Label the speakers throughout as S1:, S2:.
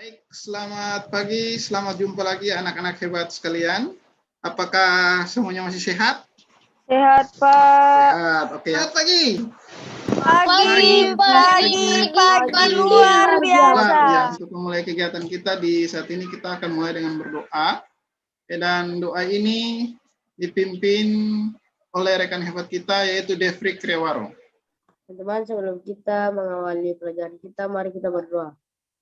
S1: Baik, selamat pagi, selamat jumpa lagi anak-anak hebat sekalian. Apakah semuanya masih sehat?
S2: Sehat, Pak.
S1: Sehat, oke. Selamat pagi.
S2: Pagi luar biasa.
S1: Ya, untuk memulai kegiatan kita di saat ini kita akan mulai dengan berdoa. Dan doa ini dipimpin oleh rekan hebat kita yaitu Devri Krewaro.
S2: Teman-teman, sebelum kita mengawali pelajaran kita, mari kita berdoa.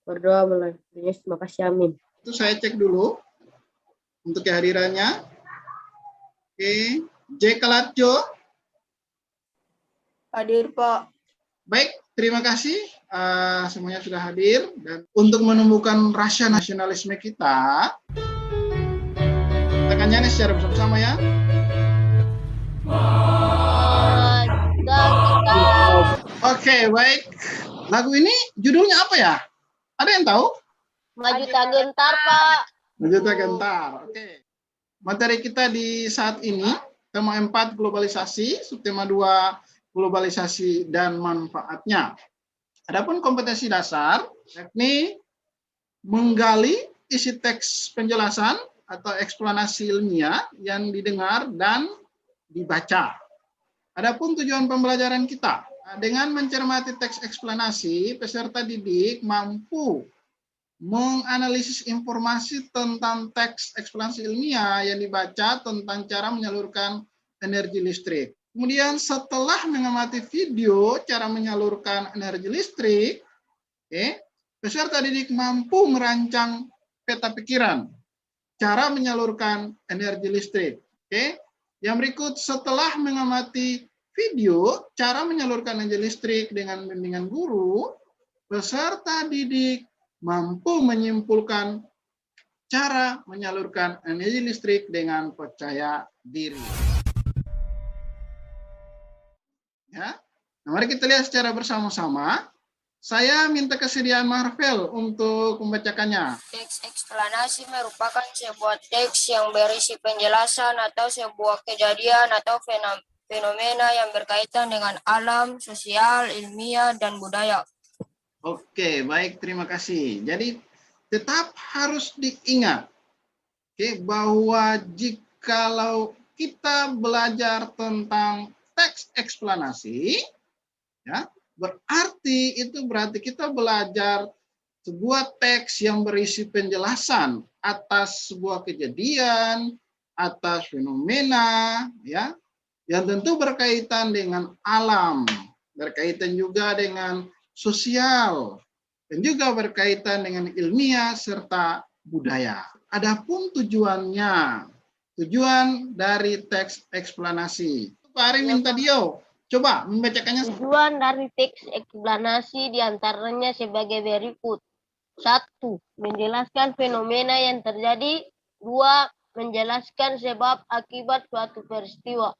S2: Berdoa melalui Yesus, makasih, amin.
S1: Itu saya cek dulu untuk kehadirannya. Oke, J. Kalatjo.
S2: Hadir, Pak.
S1: Baik, terima kasih semuanya sudah hadir. Dan untuk menumbuhkan rasa nasionalisme kita, kita akan nyanyi secara bersama-sama ya. Oke, baik. Lagu ini judulnya apa ya? Ada yang tahu?
S2: Majuta Gentar, Pak.
S1: Majuta Gentar. Oke. Materi kita di saat ini, tema 4 globalisasi, subtema 2 globalisasi dan manfaatnya. Adapun kompetensi dasar, yakni menggali isi teks penjelasan atau eksplanasi ilmiah yang didengar dan dibaca. Adapun tujuan pembelajaran kita, dengan mencermati teks eksplanasi, peserta didik mampu menganalisis informasi tentang teks eksplanasi ilmiah yang dibaca tentang cara menyalurkan energi listrik. Kemudian setelah mengamati video cara menyalurkan energi listrik, peserta didik mampu merancang peta pikiran cara menyalurkan energi listrik. Yang berikut, setelah mengamati video cara menyalurkan energi listrik dengan bimbingan guru, peserta didik mampu menyimpulkan cara menyalurkan energi listrik dengan percaya diri. Ya. Nah, mari kita lihat secara bersama-sama. Saya minta kesediaan Marvel untuk membacakannya.
S3: Teks eksplanasi merupakan sebuah teks yang berisi penjelasan atau sebuah kejadian atau fenomena yang berkaitan dengan alam, sosial, ilmiah, dan budaya.
S1: Oke, baik, terima kasih. Jadi tetap harus diingat bahwa jikalau kita belajar tentang teks eksplanasi, ya, berarti kita belajar sebuah teks yang berisi penjelasan atas sebuah kejadian, atas fenomena, ya, yang tentu berkaitan dengan alam, berkaitan juga dengan sosial, dan juga berkaitan dengan ilmiah serta budaya. Adapun tujuan dari teks eksplanasi. Pak Ari minta Dio coba membacakannya.
S2: Tujuan dari teks eksplanasi diantaranya sebagai berikut. 1. Menjelaskan fenomena yang terjadi. 2. Menjelaskan sebab akibat suatu peristiwa.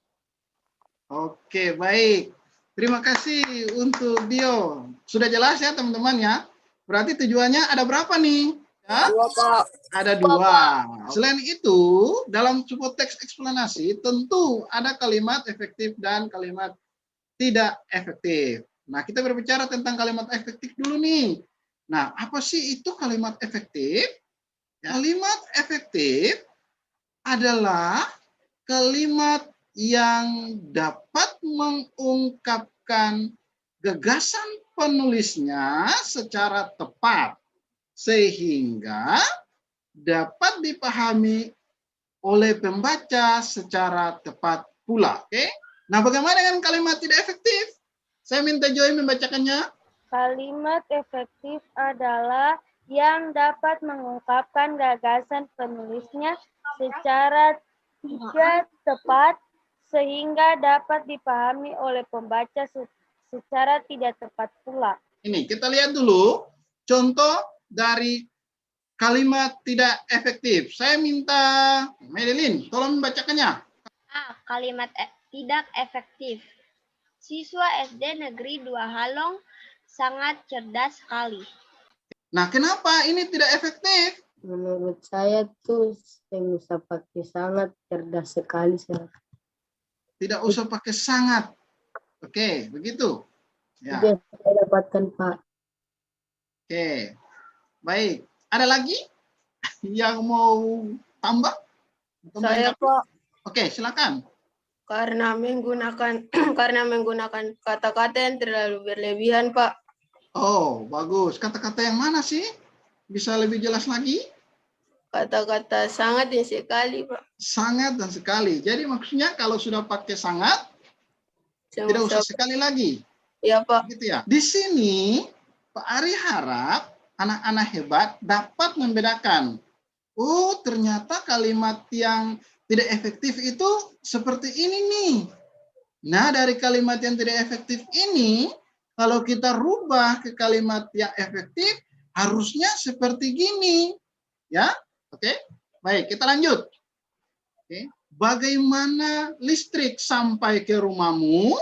S1: Oke, baik. Terima kasih untuk Dio. Sudah jelas ya teman-teman ya? Berarti tujuannya ada berapa nih? Ya?
S3: 2, Pak.
S1: Ada 2. Selain itu, dalam sebuah teks eksplanasi tentu ada kalimat efektif dan kalimat tidak efektif. Nah, kita berbicara tentang kalimat efektif dulu nih. Nah, apa sih itu kalimat efektif? Kalimat efektif adalah kalimat yang dapat mengungkapkan gagasan penulisnya secara tepat, sehingga dapat dipahami oleh pembaca secara tepat pula. Nah, bagaimana dengan kalimat tidak efektif? Saya minta Joy membacakannya.
S4: Kalimat efektif adalah yang dapat mengungkapkan gagasan penulisnya secara tidak tepat, sehingga dapat dipahami oleh pembaca secara tidak tepat pula.
S1: Ini, kita lihat dulu contoh dari kalimat tidak efektif. Saya minta Madeline, tolong membacakannya.
S5: Kalimat tidak efektif. Siswa SD Negeri 2 Halong sangat cerdas sekali.
S1: Nah, kenapa ini tidak efektif?
S2: Menurut saya tuh saya bisa pakai sangat cerdas sekali.
S1: Tidak usah pakai sangat. Oke, begitu. Ya.
S2: Sudah saya dapatkan, Pak.
S1: Oke, baik. Ada lagi yang mau tambah? Atau
S3: Saya,
S1: melengkapi?
S3: Pak,
S1: Oke, silakan.
S3: karena menggunakan kata-kata yang terlalu berlebihan, Pak.
S1: Oh, bagus. Kata-kata yang mana sih? Bisa lebih jelas lagi?
S3: Kata-kata sangat dan sekali, Pak.
S1: Sangat dan sekali. Jadi maksudnya kalau sudah pakai sangat, tidak usah sekali lagi.
S3: Ya, Pak.
S1: Gitu ya. Di sini Pak Ari harap anak-anak hebat dapat membedakan. Oh, ternyata kalimat yang tidak efektif itu seperti ini nih. Nah, dari kalimat yang tidak efektif ini, kalau kita rubah ke kalimat yang efektif, harusnya seperti gini. Ya, oke. Baik, kita lanjut. Oke. Bagaimana listrik sampai ke rumahmu?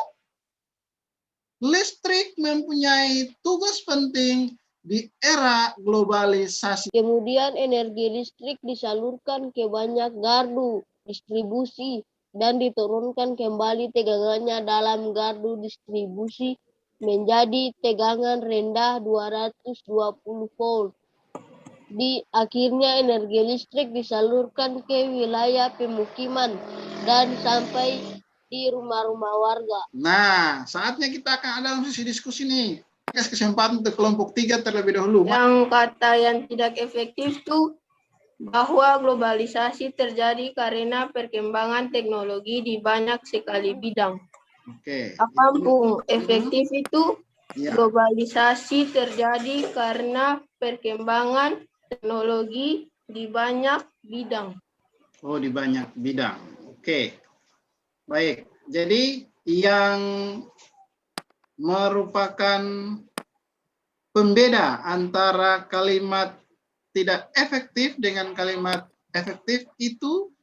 S1: Listrik mempunyai tugas penting di era globalisasi.
S2: Kemudian energi listrik disalurkan ke banyak gardu distribusi dan diturunkan kembali tegangannya dalam gardu distribusi menjadi tegangan rendah 220 volt. Akhirnya energi listrik disalurkan ke wilayah pemukiman dan sampai di rumah-rumah warga.
S1: Nah, saatnya kita akan ada sesi diskusi nih. Kasih kesempatan untuk kelompok 3 terlebih dahulu.
S3: Yang kata yang tidak efektif itu bahwa globalisasi terjadi karena perkembangan teknologi di banyak sekali bidang.
S1: Oke.
S3: Apapun efektif itu
S1: Ya.
S3: globalisasi terjadi karena perkembangan teknologi di banyak bidang.
S1: Oh, di banyak bidang. Oke. Baik. Jadi yang merupakan pembeda antara kalimat tidak efektif dengan kalimat efektif itu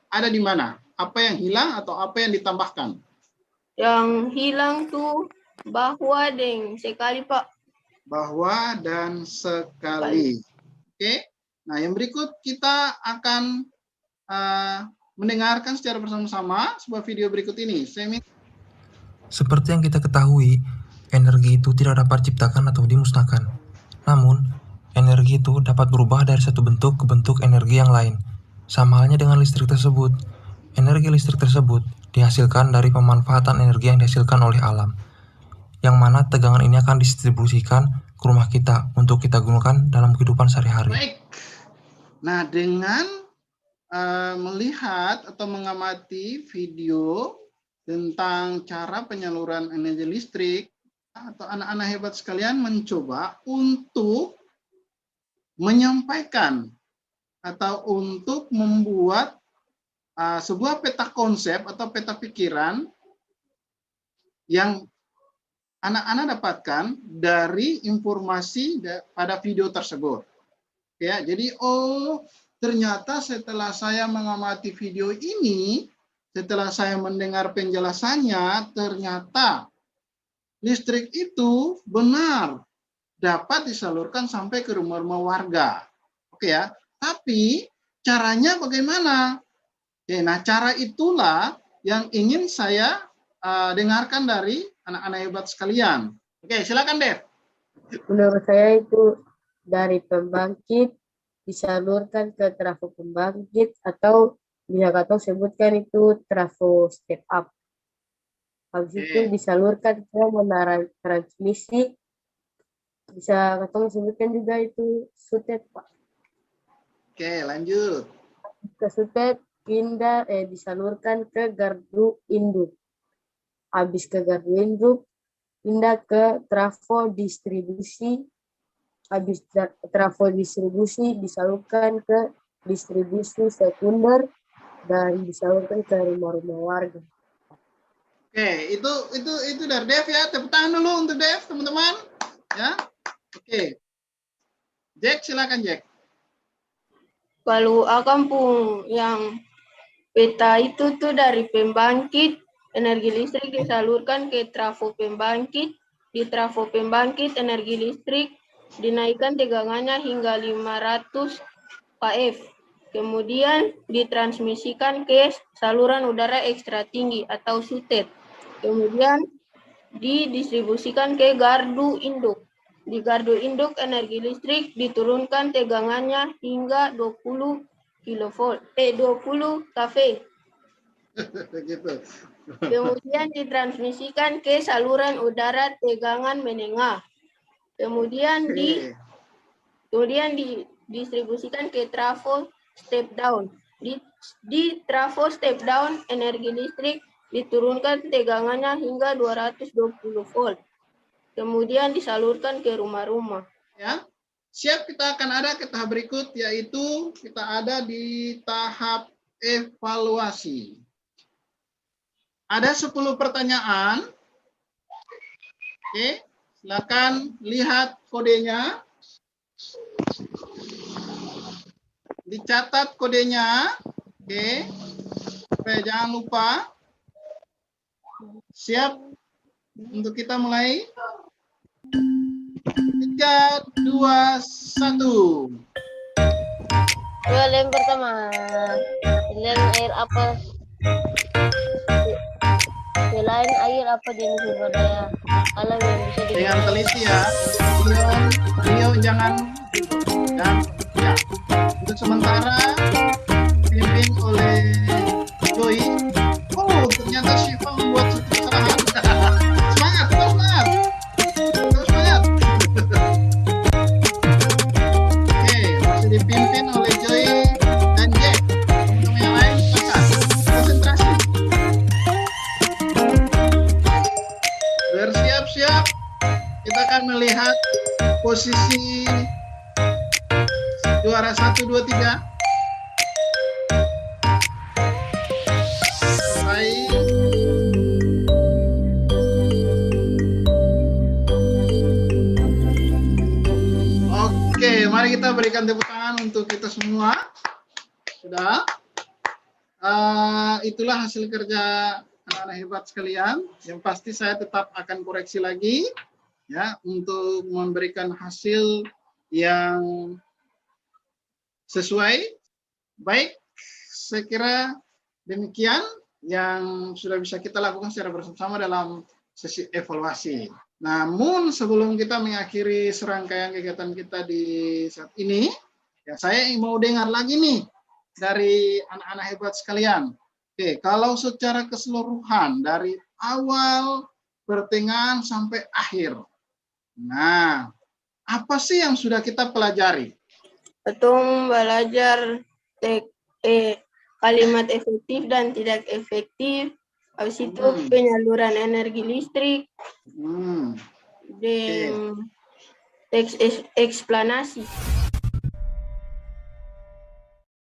S1: ada di mana? Apa yang hilang atau apa yang ditambahkan?
S3: Yang hilang tuh bahwa dan sekali, Pak.
S1: Bahwa dan sekali. Oke. Nah, yang berikut kita akan mendengarkan secara bersama-sama sebuah video berikut ini.
S6: Seperti yang kita ketahui, energi itu tidak dapat diciptakan atau dimusnahkan. Namun, energi itu dapat berubah dari satu bentuk ke bentuk energi yang lain. Sama halnya dengan listrik tersebut. Energi listrik tersebut dihasilkan dari pemanfaatan energi yang dihasilkan oleh alam, yang mana tegangan ini akan didistribusikan ke rumah kita untuk kita gunakan dalam kehidupan sehari-hari.
S1: Baik. Nah, dengan melihat atau mengamati video tentang cara penyaluran energi listrik, atau anak-anak hebat sekalian mencoba untuk menyampaikan atau untuk membuat sebuah peta konsep atau peta pikiran yang anak-anak dapatkan dari informasi pada video tersebut. Ya, jadi ternyata setelah saya mengamati video ini, setelah saya mendengar penjelasannya, ternyata listrik itu benar dapat disalurkan sampai ke rumah-rumah warga. Oke ya, tapi caranya bagaimana? Oke, nah cara itulah yang ingin saya dengarkan dari anak-anak hebat sekalian. Oke, silakan Dev.
S7: Menurut saya itu dari pembangkit disalurkan ke trafo pembangkit atau bisa kata sebutkan itu trafo step up. Habis itu disalurkan ke menara transmisi, bisa kata sebutkan juga itu sutet, Pak.
S1: Oke, lanjut.
S7: Ke sutet pindah disalurkan ke gardu induk. Habis ke gardu induk pindah ke trafo distribusi. Habis trafo distribusi disalurkan ke distribusi sekunder dan disalurkan ke rumah-rumah warga.
S1: Oke, itu dari Dev ya. Tepuk tangan dulu untuk Dev, teman-teman. Ya. Oke. Jack, silakan Jack.
S3: Kalau akampung yang peta itu tuh dari pembangkit, energi listrik disalurkan ke trafo pembangkit. Di trafo pembangkit, energi listrik dinaikkan tegangannya hingga 500 kF. Kemudian ditransmisikan ke saluran udara ekstra tinggi atau sutet. Kemudian didistribusikan ke gardu induk.
S8: Di gardu induk energi listrik diturunkan tegangannya hingga 20 kilovolt, 20 kV.
S1: Gitu.
S8: Kemudian ditransmisikan ke saluran udara tegangan menengah. Kemudian didistribusikan ke trafo step down. Di trafo step down, energi listrik diturunkan tegangannya hingga 220 volt. Kemudian disalurkan ke rumah-rumah.
S1: Ya. Siap, kita akan ada ke tahap berikut, yaitu kita ada di tahap evaluasi. Ada 10 pertanyaan. Oke, silakan lihat kodenya. Dicatat kodenya. Oke. Supaya jangan lupa. Siap untuk kita mulai. 3, 2, 1.
S2: Yang pertama, pilihan air apa selain air apa jenis sumber daya alam yang bisa
S1: Dengan
S2: digunakan?
S1: teliti ya. Beliau jangan dan ya. Untuk sementara dipimpin oleh Joy. Oh, ternyata Syifa membuat satu kesalahan. Semangat, terus semangat. Terus semangat. Oke, masih dipimpin oleh Joy dan Jack. Untuk yang lain, silakan. Konsentrasi. Bersiap-siap. Kita akan melihat posisi juara 1, 2, 3. Baik. Oke, mari kita berikan tepuk tangan untuk kita semua. Sudah. Itulah hasil kerja anak-anak hebat sekalian. Yang pasti saya tetap akan koreksi lagi ya untuk memberikan hasil yang sesuai. Baik, saya kira demikian yang sudah bisa kita lakukan secara bersama-sama dalam sesi evaluasi. Namun sebelum kita mengakhiri serangkaian kegiatan kita di saat ini, ya saya mau dengar lagi nih dari anak-anak hebat sekalian. Oke, kalau secara keseluruhan dari awal, pertengahan sampai akhir. Nah, apa sih yang sudah kita pelajari?
S8: Ketum belajar kalimat efektif dan tidak efektif. Habis itu penyaluran energi listrik. Dan teks eksplanasi.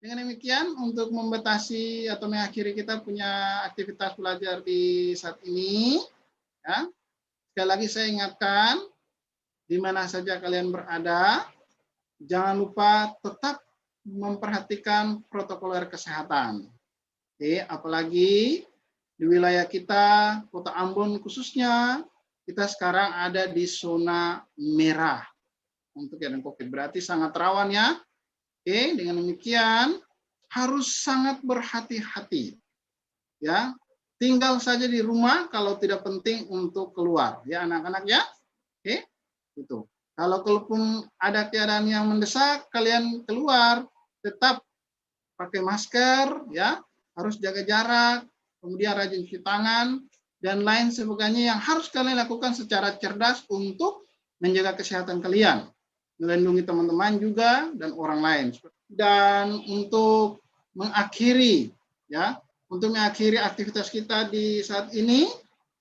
S1: Dengan demikian, untuk membatasi atau mengakhiri kita punya aktivitas belajar di saat ini, ya, sekali lagi saya ingatkan, di mana saja kalian berada, jangan lupa tetap memperhatikan protokol kesehatan. Oke, apalagi di wilayah kita, Kota Ambon khususnya, kita sekarang ada di zona merah untuk yang COVID, berarti sangat rawan ya. Oke, dengan demikian harus sangat berhati-hati. Ya, tinggal saja di rumah kalau tidak penting untuk keluar, ya anak-anak ya. Oke, itu. Kalau kalaupun ada keadaan yang mendesak, kalian keluar, tetap pakai masker, ya, harus jaga jarak, kemudian rajin cuci tangan dan lain sebagainya yang harus kalian lakukan secara cerdas untuk menjaga kesehatan kalian. Melindungi teman-teman juga dan orang lain. Dan untuk mengakhiri ya, untuk mengakhiri aktivitas kita di saat ini,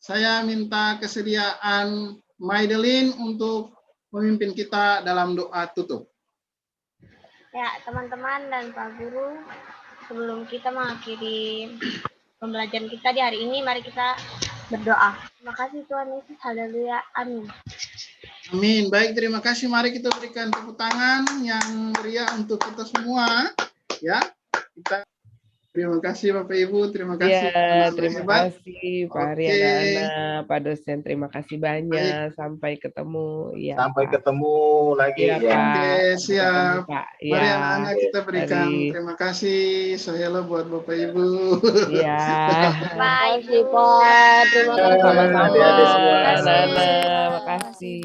S1: saya minta kesediaan Maidelin untuk memimpin kita dalam doa tutup.
S5: Ya, teman-teman dan Pak Guru, sebelum kita mengakhiri pembelajaran kita di hari ini, mari kita berdoa. Terima kasih Tuhan Yesus, haleluya, amin.
S1: Amin. Baik, terima kasih. Mari kita berikan tepuk tangan yang meriah untuk kita semua. Ya, kita terima kasih Bapak Ibu, terima kasih.
S9: Ya, terima kasih Pak Riana, Pak dosen, terima kasih banyak. Baik. Sampai ketemu. Ya, sampai
S10: Pak. Ketemu lagi.
S9: Ya,
S10: Ya.
S9: Pak.
S1: Oke, siap.
S9: Pak.
S1: Mari
S9: Ya,
S1: anak-anak kita berikan terima kasih. Saya buat Bapak Ibu.
S9: Ya.
S2: Terima kasih Pak. Terima kasih.
S9: Sama-sama. Terima kasih.